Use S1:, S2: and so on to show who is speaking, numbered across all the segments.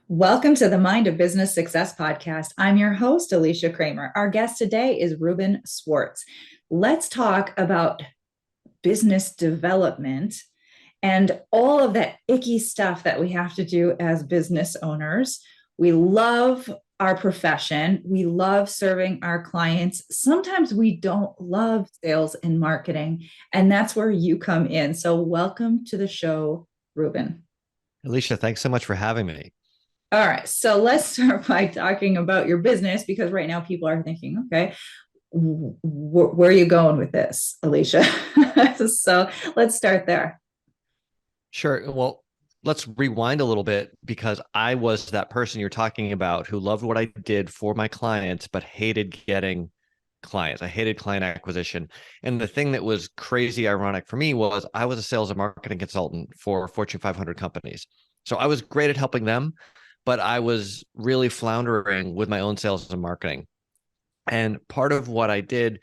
S1: Welcome to the Mind of Business Success podcast. I'm your host, Alicia Kramer. Our guest today is Reuben Swartz. Let's talk about business development and all of that icky stuff that we have to do as business owners. We love our profession. We love serving our clients. Sometimes we don't love sales and marketing, and that's where you come in. So welcome to the show, Reuben.
S2: Alicia, thanks so much for having me.
S1: All right, so let's start by talking about your business because right now people are thinking, okay, where are you going with this, Alicia? So let's start there.
S2: Sure. Well, let's rewind a little bit because I was that person you're talking about who loved what I did for my clients, but hated getting clients. I hated client acquisition. And the thing that was crazy ironic for me was I was a sales and marketing consultant for Fortune 500 companies. So I was great at helping them, but I was really floundering with my own sales and marketing. And part of what I did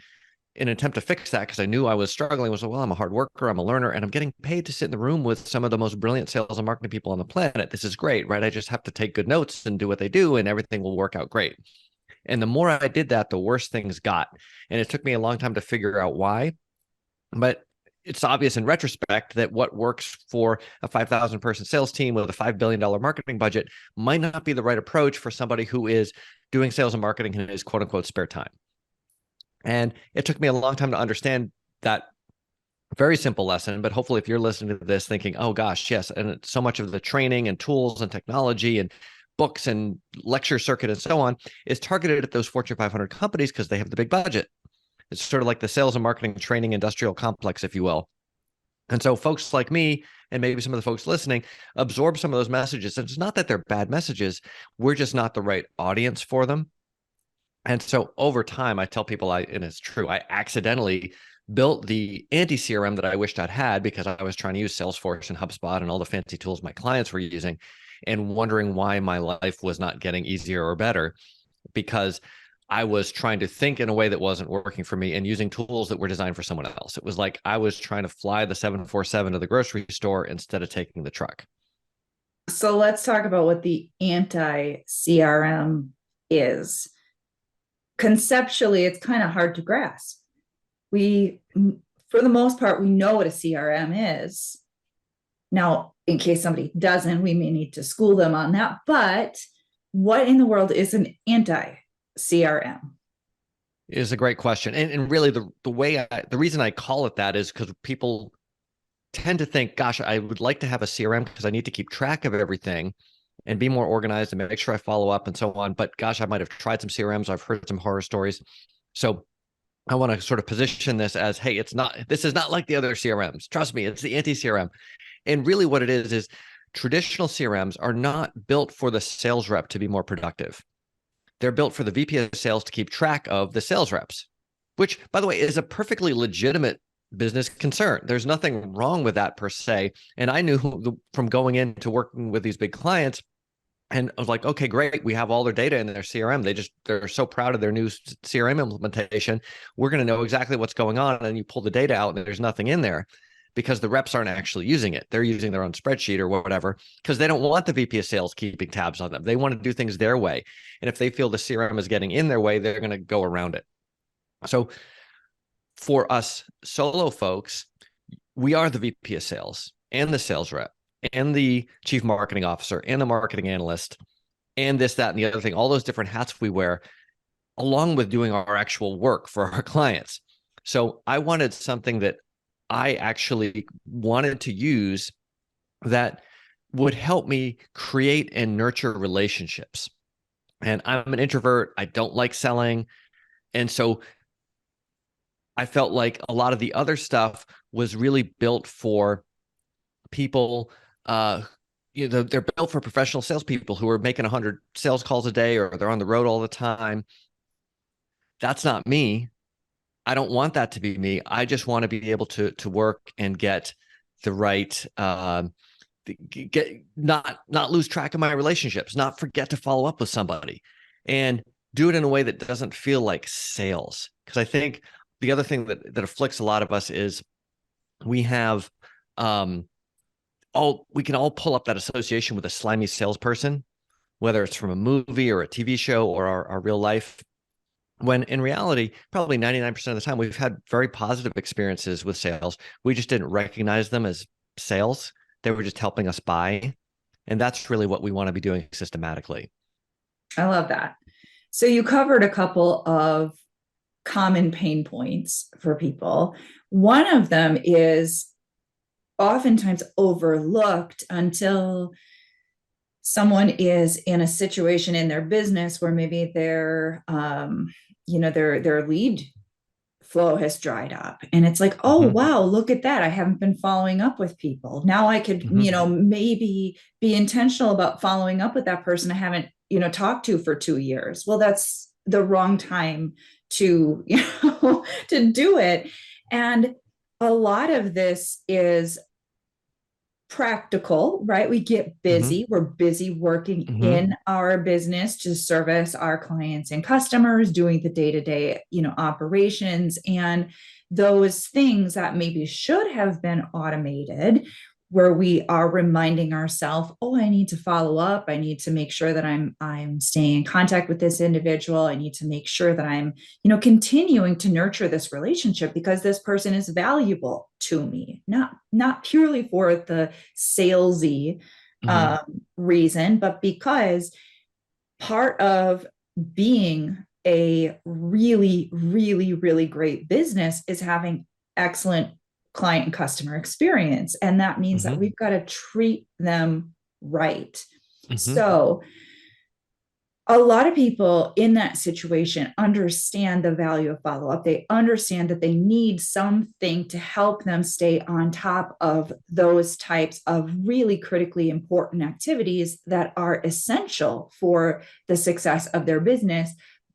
S2: in an attempt to fix that, because I knew I was struggling, was, well, I'm a hard worker, I'm a learner, and I'm getting paid to sit in the room with some of the most brilliant sales and marketing people on the planet. This is great, right? I just have to take good notes and do what they do, and everything will work out great. And the more I did that, the worse things got. And it took me a long time to figure out why. But it's obvious in retrospect that what works for a 5,000 person sales team with a $5 billion marketing budget might not be the right approach for somebody who is doing sales and marketing in his quote unquote spare time. And it took me a long time to understand that very simple lesson. But hopefully, if you're listening to this thinking, oh gosh, yes, and so much of the training and tools and technology and books and lecture circuit and so on is targeted at those Fortune 500 companies because they have the big budget. It's sort of like the sales and marketing training industrial complex, if you will. And so folks like me, and maybe some of the folks listening, absorb some of those messages. And it's not that they're bad messages. We're just not the right audience for them. And so over time, I tell people, and it's true, I accidentally built the anti-CRM that I wished I'd had because I was trying to use Salesforce and HubSpot and all the fancy tools my clients were using and wondering why my life was not getting easier or better because I was trying to think in a way that wasn't working for me and using tools that were designed for someone else. It was like I was trying to fly the 747 to the grocery store instead of taking the truck.
S1: So let's talk about what the anti-CRM is. Conceptually, it's kind of hard to grasp. We, for the most part, we know what a CRM is. Now, in case somebody doesn't, we may need to school them on that. But what in the world is an anti-CRM?
S2: Is a great question. And really the reason I call it that is because people tend to think, gosh, I would like to have a CRM because I need to keep track of everything and be more organized and make sure I follow up and so on. But gosh, I might have tried some CRMs. I've heard some horror stories. So I want to sort of position this as, hey, this is not like the other CRMs. Trust me, it's the anti-CRM. And really what it is traditional CRMs are not built for the sales rep to be more productive. They're built for the VP of sales to keep track of the sales reps, which, by the way, is a perfectly legitimate business concern. There's nothing wrong with that per se. And I knew from going into working with these big clients, and I was like, okay, great. We have all their data in their CRM. They're so proud of their new CRM implementation. We're going to know exactly what's going on. And you pull the data out and there's nothing in there because the reps aren't actually using it. They're using their own spreadsheet or whatever, because they don't want the VP of sales keeping tabs on them. They want to do things their way. And if they feel the CRM is getting in their way, they're going to go around it. So for us solo folks, we are the VP of sales and the sales rep and the chief marketing officer and the marketing analyst and this, that, and the other thing, all those different hats we wear, along with doing our actual work for our clients. So I wanted something that I actually wanted to use that would help me create and nurture relationships. And I'm an introvert. I don't like selling. And so I felt like a lot of the other stuff was really built for people, they're built for professional salespeople who are making 100 sales calls a day or they're on the road all the time. That's not me. I don't want that to be me. I just want to be able to work and get the right, not lose track of my relationships, not forget to follow up with somebody, and do it in a way that doesn't feel like sales. Because I think the other thing that afflicts a lot of us is we have we can all pull up that association with a slimy salesperson, whether it's from a movie or a TV show or our real life. When in reality, probably 99% of the time, we've had very positive experiences with sales. We just didn't recognize them as sales. They were just helping us buy. And that's really what we want to be doing systematically.
S1: I love that. So you covered a couple of common pain points for people. One of them is oftentimes overlooked until someone is in a situation in their business where maybe their lead flow has dried up, and it's like, oh wow, look at that, I haven't been following up with people. Now I could maybe be intentional about following up with that person I haven't talked to for 2 years. Well, that's the wrong time to to do it. And a lot of this is practical, right? We get busy. We're busy working in our business to service our clients and customers, doing the day-to-day, operations, and those things that maybe should have been automated, where we are reminding ourselves, oh, I need to follow up. I need to make sure that I'm staying in contact with this individual. I need to make sure that I'm, continuing to nurture this relationship because this person is valuable to me, not purely for the salesy reason, but because part of being a really, really, really great business is having excellent client and customer experience. And that means that we've got to treat them right. So a lot of people in that situation understand the value of follow-up. They understand that they need something to help them stay on top of those types of really critically important activities that are essential for the success of their business.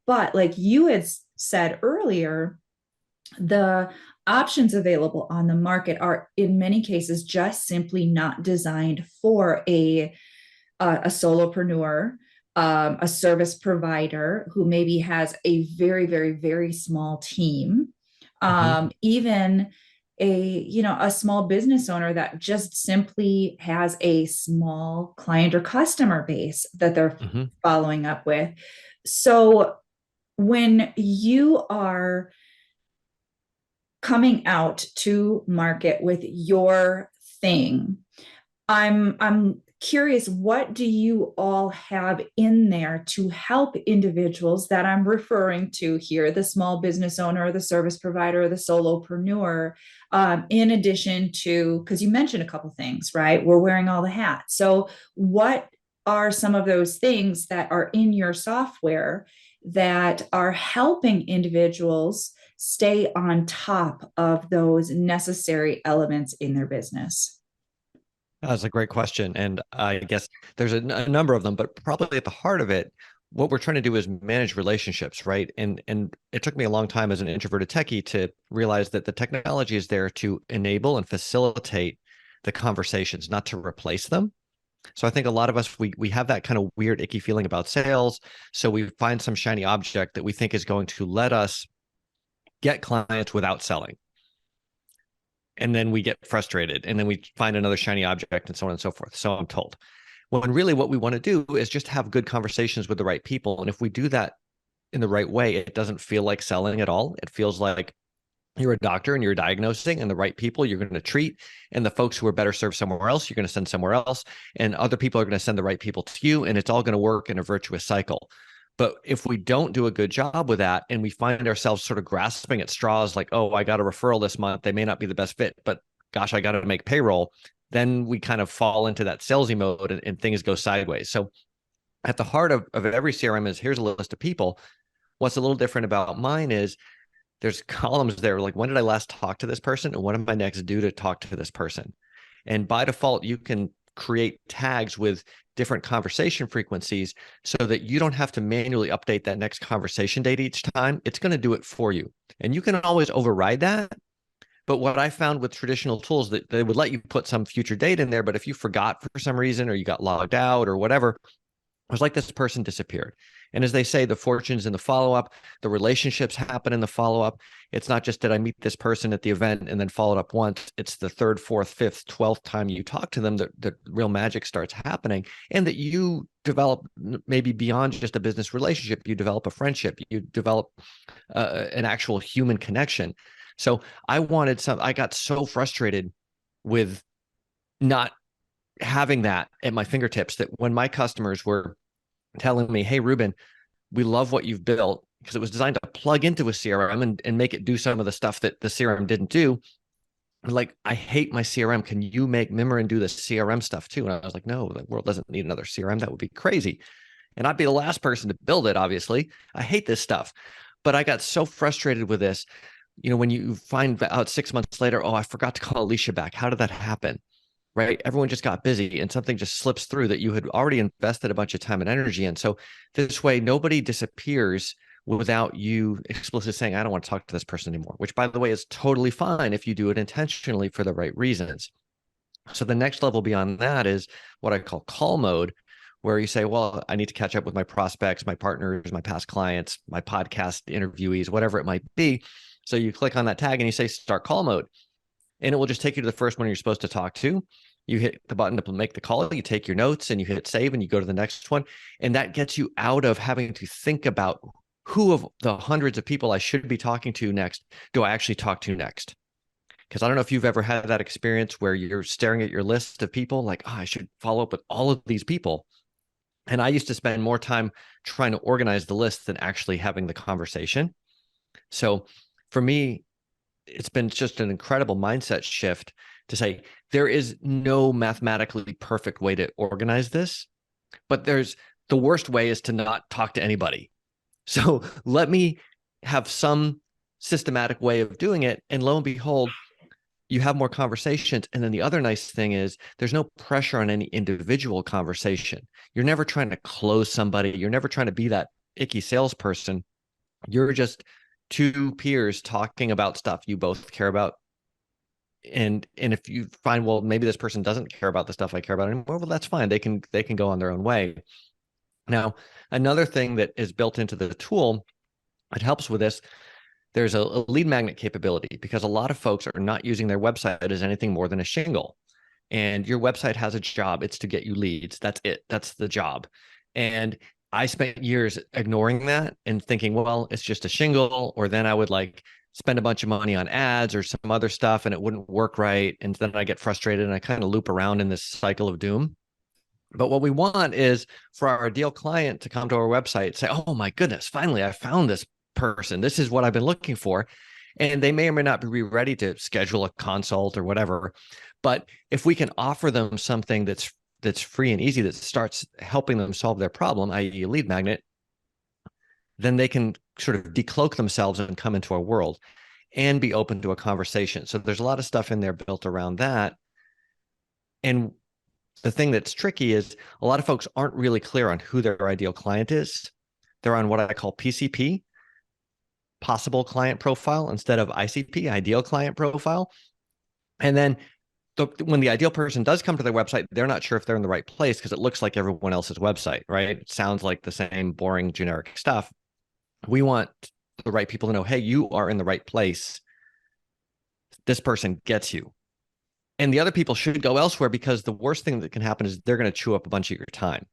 S1: But like you had said earlier, the options available on the market are in many cases just simply not designed for a solopreneur, a service provider who maybe has a very, very, very small team, even a small business owner that just simply has a small client or customer base that they're following up with. So when you are coming out to market with your thing, I'm curious, what do you all have in there to help individuals that I'm referring to here, the small business owner, the service provider, the solopreneur, in addition to, because you mentioned a couple things, right? We're wearing all the hats. So what are some of those things that are in your software that are helping individuals stay on top of those necessary elements in their business?
S2: That's a great question. And I guess there's a number of them, but probably at the heart of it, what we're trying to do is manage relationships, right? And it took me a long time as an introverted techie to realize that the technology is there to enable and facilitate the conversations, not to replace them. So I think a lot of us, we have that kind of weird, icky feeling about sales. So we find some shiny object that we think is going to let us get clients without selling. And then we get frustrated, and then we find another shiny object, and so on and so forth. So I'm told. When really what we want to do is just have good conversations with the right people. And if we do that in the right way, it doesn't feel like selling at all. It feels like you're a doctor and you're diagnosing, and the right people you're going to treat, and the folks who are better served somewhere else, you're going to send somewhere else, and other people are going to send the right people to you, and it's all going to work in a virtuous cycle. But if we don't do a good job with that, and we find ourselves sort of grasping at straws like, oh, I got a referral this month, they may not be the best fit, but gosh, I got to make payroll, then we kind of fall into that salesy mode, and things go sideways. So at the heart of every CRM is, here's a list of people. What's a little different about mine is there's columns there like, when did I last talk to this person, and what am I next due to talk to this person? And by default, you can create tags with different conversation frequencies so that you don't have to manually update that next conversation date each time. It's going to do it for you. And you can always override that. But what I found with traditional tools, that they would let you put some future date in there, but if you forgot for some reason, or you got logged out or whatever, It was like this person disappeared. And as they say, the fortune's in the follow-up, the relationships happen in the follow-up. It's not just that I meet this person at the event and then followed up once. It's the third, fourth, fifth, 12th time you talk to them that real magic starts happening, and that you develop maybe beyond just a business relationship. You develop a friendship, you develop an actual human connection. So I got so frustrated with not having that at my fingertips that when my customers were telling me, hey, Reuben, we love what you've built, because it was designed to plug into a CRM and make it do some of the stuff that the CRM didn't do. Like, I hate my CRM. Can you make Mimiran do the CRM stuff too? And I was like, no, the world doesn't need another CRM. That would be crazy. And I'd be the last person to build it, obviously. I hate this stuff. But I got so frustrated with this. When you find out 6 months later, oh, I forgot to call Alicia back. How did that happen? Right? Everyone just got busy and something just slips through that you had already invested a bunch of time and energy in. So this way, nobody disappears without you explicitly saying, I don't want to talk to this person anymore, which, by the way, is totally fine if you do it intentionally for the right reasons. So the next level beyond that is what I call call mode, where you say, well, I need to catch up with my prospects, my partners, my past clients, my podcast interviewees, whatever it might be. So you click on that tag and you say, start call mode. And it will just take you to the first one you're supposed to talk to. You hit the button to make the call, you take your notes and you hit save and you go to the next one. And that gets you out of having to think about who of the hundreds of people I should be talking to next do I actually talk to next? Because I don't know if you've ever had that experience where you're staring at your list of people like, oh, I should follow up with all of these people. And I used to spend more time trying to organize the list than actually having the conversation. So for me, it's been just an incredible mindset shift to say there is no mathematically perfect way to organize this, but the worst way is to not talk to anybody. So let me have some systematic way of doing it. And lo and behold, you have more conversations. And then the other nice thing is there's no pressure on any individual conversation. You're never trying to close somebody. You're never trying to be that icky salesperson. You're just two peers talking about stuff you both care about. And if you find, well, maybe this person doesn't care about the stuff I care about anymore, well, that's fine. They can go on their own way. Now, another thing that is built into the tool that helps with this, there's a lead magnet capability, because a lot of folks are not using their website as anything more than a shingle. And your website has a job. It's to get you leads. That's it. That's the job. And I spent years ignoring that and thinking, well, it's just a shingle, or then I would spend a bunch of money on ads or some other stuff and it wouldn't work right. And then I get frustrated and I kind of loop around in this cycle of doom. But what we want is for our ideal client to come to our website, say, oh my goodness, finally, I found this person. This is what I've been looking for. And they may or may not be ready to schedule a consult or whatever. But if we can offer them something that's free and easy, that starts helping them solve their problem, i.e. a lead magnet, then they can sort of decloak themselves and come into our world and be open to a conversation. So there's a lot of stuff in there built around that. And the thing that's tricky is a lot of folks aren't really clear on who their ideal client is. They're on what I call PCP, possible client profile, instead of ICP, ideal client profile. And then when the ideal person does come to their website, they're not sure if they're in the right place because it looks like everyone else's website, right? It sounds like the same boring, generic stuff. We want the right people to know, hey, you are in the right place. This person gets you. And the other people should go elsewhere, because the worst thing that can happen is they're going to chew up a bunch of your time.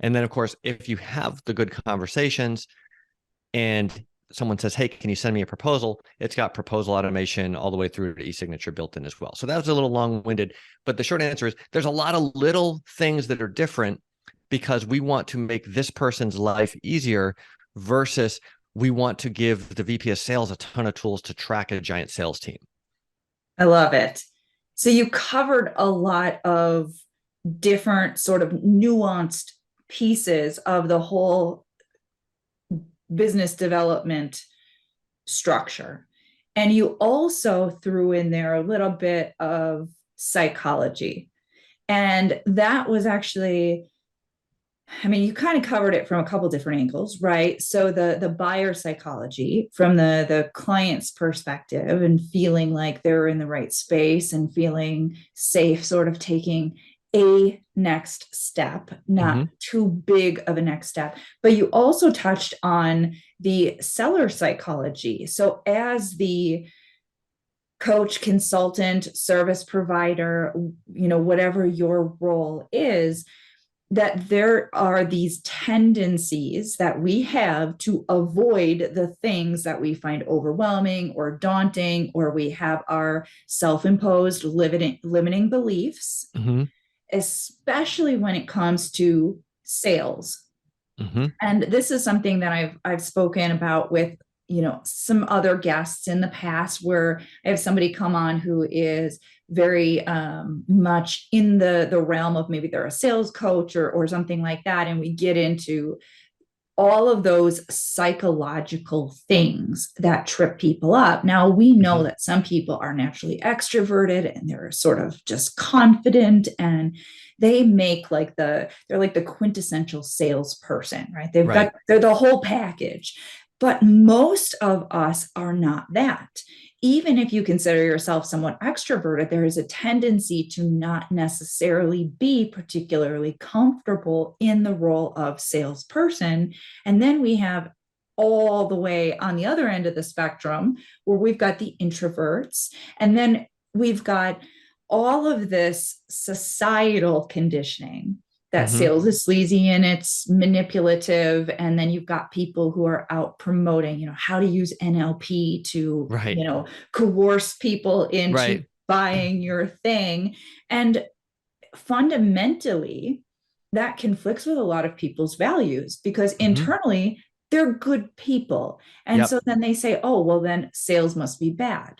S2: And then, of course, if you have the good conversations and someone says, hey, can you send me a proposal? It's got proposal automation all the way through to e-signature built in as well. So that was a little long-winded, but the short answer is there's a lot of little things that are different because we want to make this person's life easier versus we want to give the VP of sales a ton of tools to track a giant sales team.
S1: I love it. So you covered a lot of different sort of nuanced pieces of the whole business development structure. And you also threw in there a little bit of psychology. And that was actually, I mean, you kind of covered it from a couple different angles, right? So the buyer psychology from the client's perspective and feeling like they're in the right space and feeling safe, sort of taking a next step, not too big of a next step. But you also touched on the seller psychology. So as the coach, consultant, service provider, whatever your role is, that there are these tendencies that we have to avoid the things that we find overwhelming or daunting, or we have our self-imposed limiting beliefs, especially when it comes to sales. And this is something that I've spoken about with some other guests in the past, where I have somebody come on who is very much in the realm of, maybe they're a sales coach or something like that, and we get into all of those psychological things that trip people up. Now, we know that some people are naturally extroverted and they're sort of just confident, and they make they're like the quintessential salesperson, right? They're the whole package. But most of us are not that. Even if you consider yourself somewhat extroverted, there is a tendency to not necessarily be particularly comfortable in the role of salesperson. And then we have all the way on the other end of the spectrum, where we've got the introverts, and then we've got all of this societal conditioning that sales is sleazy and it's manipulative. And then you've got people who are out promoting, how to use NLP to, coerce people into buying your thing. And fundamentally, that conflicts with a lot of people's values, because internally they're good people. And so then they say, oh, well, then sales must be bad.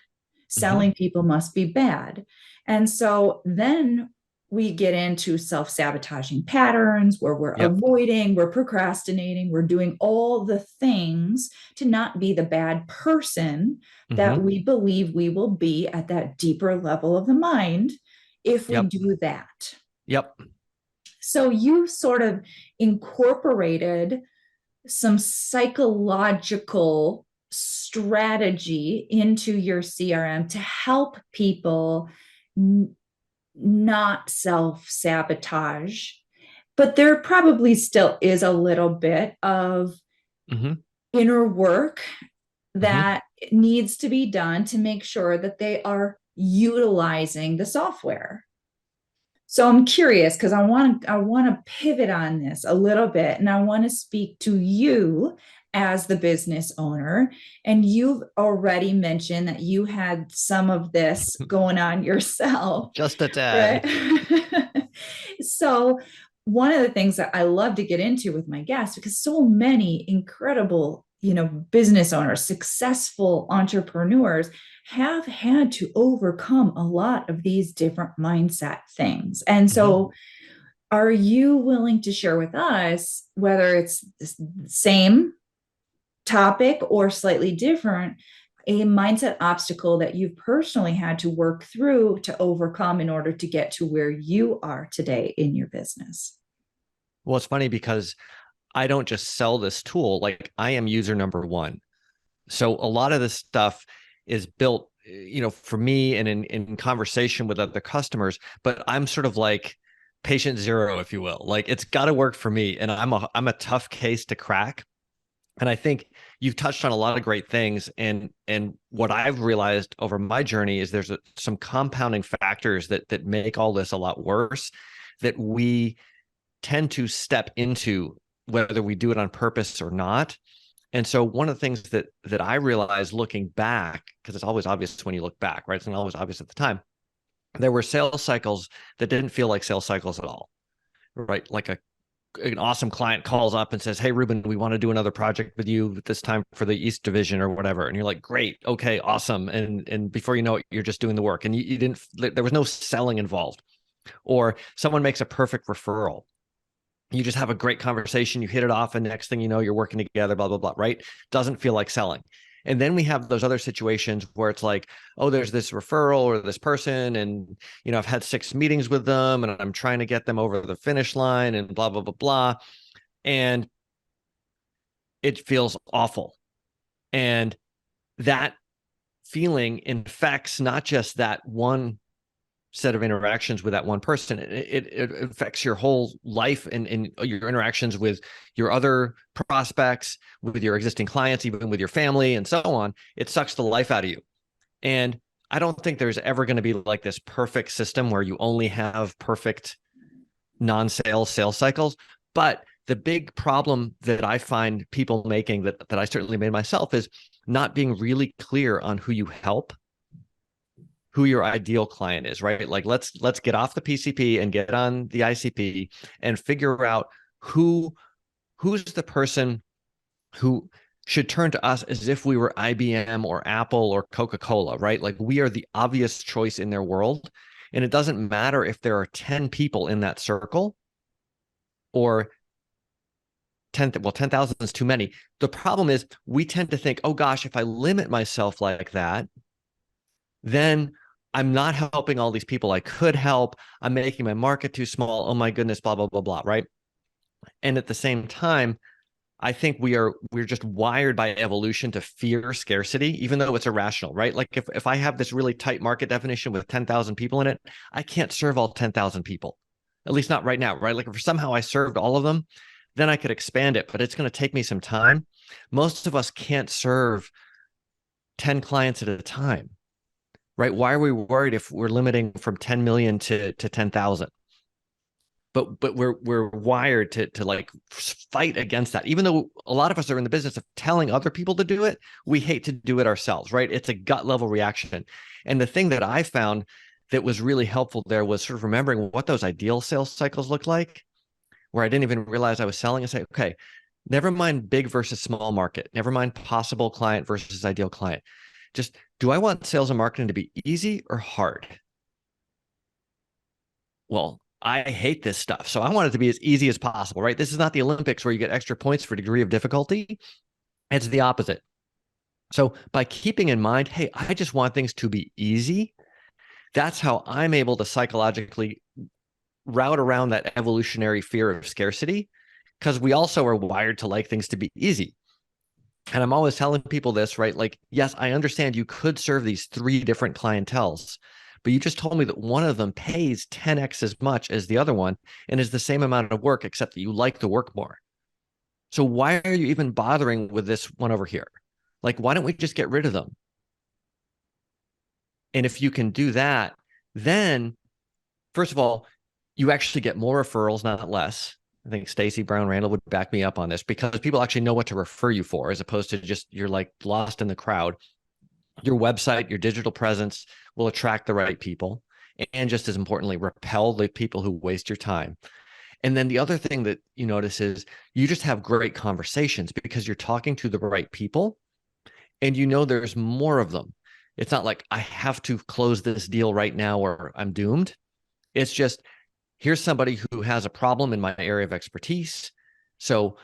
S1: Selling people must be bad. And so then we get into self-sabotaging patterns where we're avoiding, we're procrastinating, we're doing all the things to not be the bad person that we believe we will be at that deeper level of the mind if we do that. So you sort of incorporated some psychological strategy into your CRM to help people not self-sabotage, but there probably still is a little bit of inner work that needs to be done to make sure that they are utilizing the software. So I'm curious, because I want to pivot on this a little bit, and I want to speak to you as the business owner. And you've already mentioned that you had some of this going on yourself.
S2: Just a tad.
S1: Right? So one of the things that I love to get into with my guests, because so many incredible, business owners, successful entrepreneurs have had to overcome a lot of these different mindset things. And so are you willing to share with us, whether it's the same topic or slightly different, a mindset obstacle that you've personally had to work through to overcome in order to get to where you are today in your business?
S2: Well, it's funny because I don't just sell this tool, like I am user number one. So a lot of this stuff is built, for me and in conversation with other customers, but I'm sort of like patient zero, if you will. Like it's got to work for me, and I'm a tough case to crack. And I think you've touched on a lot of great things. And what I've realized over my journey is there's some compounding factors that make all this a lot worse, that we tend to step into, whether we do it on purpose or not. And so one of the things that I realized looking back, because it's always obvious when you look back, right? It's not always obvious at the time. There were sales cycles that didn't feel like sales cycles at all, right? Like an awesome client calls up and says, hey, Reuben, we want to do another project with you this time for the East Division or whatever. And you're like, great, okay, awesome. And before you know it, you're just doing the work. And there was no selling involved. Or someone makes a perfect referral. You just have a great conversation, you hit it off, and next thing you know, you're working together, blah, blah, blah, right? Doesn't feel like selling. And then we have those other situations where it's like, oh, there's this referral or this person, and, I've had 6 meetings with them and I'm trying to get them over the finish line and blah, blah, blah, blah. And it feels awful. And that feeling infects not just that one set of interactions with that one person, it affects your whole life and your interactions with your other prospects, with your existing clients, even with your family and so on. It sucks the life out of you. And I don't think there's ever going to be like this perfect system where you only have perfect non-sales sales cycles. But the big problem that I find people making, that I certainly made myself, is not being really clear on who you help, who your ideal client is, right? Like let's get off the PCP and get on the ICP and figure out who's the person who should turn to us as if we were IBM or Apple or Coca-Cola, right? Like we are the obvious choice in their world. And it doesn't matter if there are 10 people in that circle or 10,000 is too many. The problem is we tend to think, oh gosh, if I limit myself like that, then I'm not helping all these people I could help. I'm making my market too small. Oh my goodness, blah, blah, blah, blah, right? And at the same time, I think we're just wired by evolution to fear scarcity, even though it's irrational, right? Like if I have this really tight market definition with 10,000 people in it, I can't serve all 10,000 people, at least not right now, right? Like if somehow I served all of them, then I could expand it, but it's going to take me some time. Most of us can't serve 10 clients at a time, right? Why are we worried if we're limiting from 10 million to 10,000? But we're wired to like fight against that. Even though a lot of us are in the business of telling other people to do it, we hate to do it ourselves, right? It's a gut level reaction. And the thing that I found that was really helpful there was sort of remembering what those ideal sales cycles look like, where I didn't even realize I was selling, and say, okay, never mind big versus small market, never mind possible client versus ideal client. Just, do I want sales and marketing to be easy or hard? Well, I hate this stuff, so I want it to be as easy as possible, right? This is not the Olympics where you get extra points for degree of difficulty. It's the opposite. So by keeping in mind, hey, I just want things to be easy, that's how I'm able to psychologically route around that evolutionary fear of scarcity, because we also are wired to like things to be easy. And I'm always telling people this, right? Like, yes, I understand you could serve these 3 different clienteles, but you just told me that one of them pays 10x as much as the other one and is the same amount of work, except that you like the work more. So why are you even bothering with this one over here? Like, why don't we just get rid of them? And if you can do that, then first of all, you actually get more referrals, not less. I think Stacy Brown Randall would back me up on this, because people actually know what to refer you for, as opposed to just you're like lost in the crowd. Your website, your digital presence will attract the right people, and just as importantly, repel the people who waste your time. And then the other thing that you notice is you just have great conversations because you're talking to the right people, and you know there's more of them. It's not like I have to close this deal right now or I'm doomed. It's just, here's somebody who has a problem in my area of expertise. So,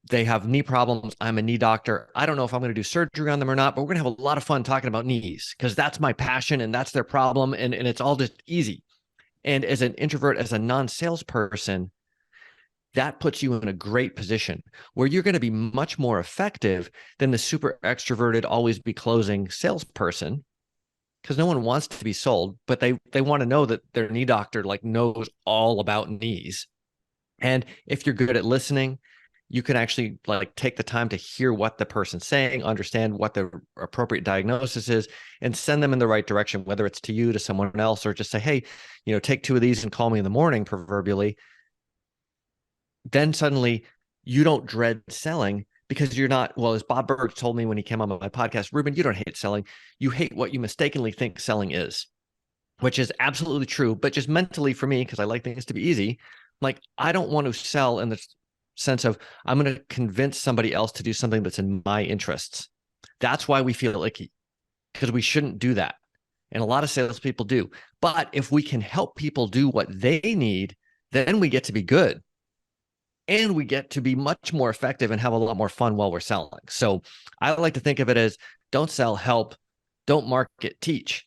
S2: they have knee problems. I'm a knee doctor. I don't know if I'm going to do surgery on them or not, but we're going to have a lot of fun talking about knees because that's my passion and that's their problem. And it's all just easy. And as an introvert, as a non-salesperson, that puts you in a great position where you're going to be much more effective than the super extroverted, always be closing salesperson, because no one wants to be sold, but they want to know that their knee doctor like knows all about knees. And if you're good at listening, you can actually like take the time to hear what the person's saying, understand what the appropriate diagnosis is, and send them in the right direction, whether it's to you, to someone else, or just say, hey, take 2 of these and call me in the morning, proverbially. Then suddenly you don't dread selling, because you're not, well, as Bob Burg told me when he came on my podcast, Reuben, you don't hate selling. You hate what you mistakenly think selling is, which is absolutely true. But just mentally for me, because I like things to be easy, like I don't want to sell in the sense of I'm going to convince somebody else to do something that's in my interests. That's why we feel icky, because we shouldn't do that. And a lot of salespeople do. But if we can help people do what they need, then we get to be good. And we get to be much more effective and have a lot more fun while we're selling. So I like to think of it as don't sell, help, don't market, teach.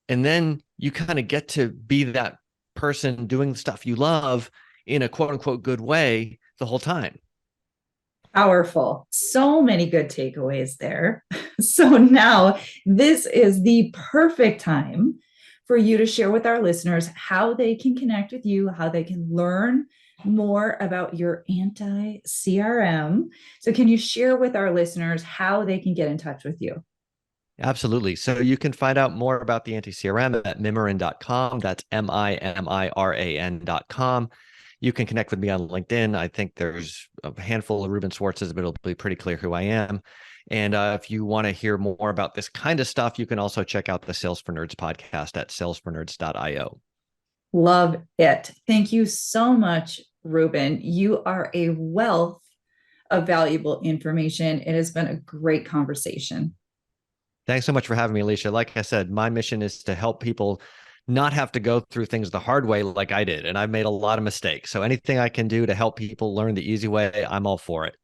S2: And then you kind of get to be that person doing the stuff you love in a quote unquote good way the whole time.
S1: Powerful. So many good takeaways there. So now this is the perfect time for you to share with our listeners how they can connect with you, how they can learn more about your anti-CRM. So can you share with our listeners how they can get in touch with you?
S2: Absolutely. So you can find out more about the anti-CRM at mimiran.com. That's mimiran.com. You can connect with me on LinkedIn. I think there's a handful of Reuben Swartz's, but it'll be pretty clear who I am. And if you want to hear more about this kind of stuff, you can also check out the Sales for Nerds podcast at salesfornerds.io.
S1: Love it. Thank you so much, Reuben. You are a wealth of valuable information. It has been a great conversation.
S2: Thanks so much for having me, Alicia. Like I said, my mission is to help people not have to go through things the hard way like I did. And I've made a lot of mistakes. So anything I can do to help people learn the easy way, I'm all for it.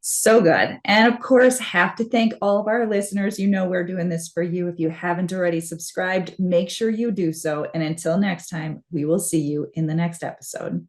S1: So good. And of course, have to thank all of our listeners. You know, we're doing this for you. If you haven't already subscribed, make sure you do so. And until next time, we will see you in the next episode.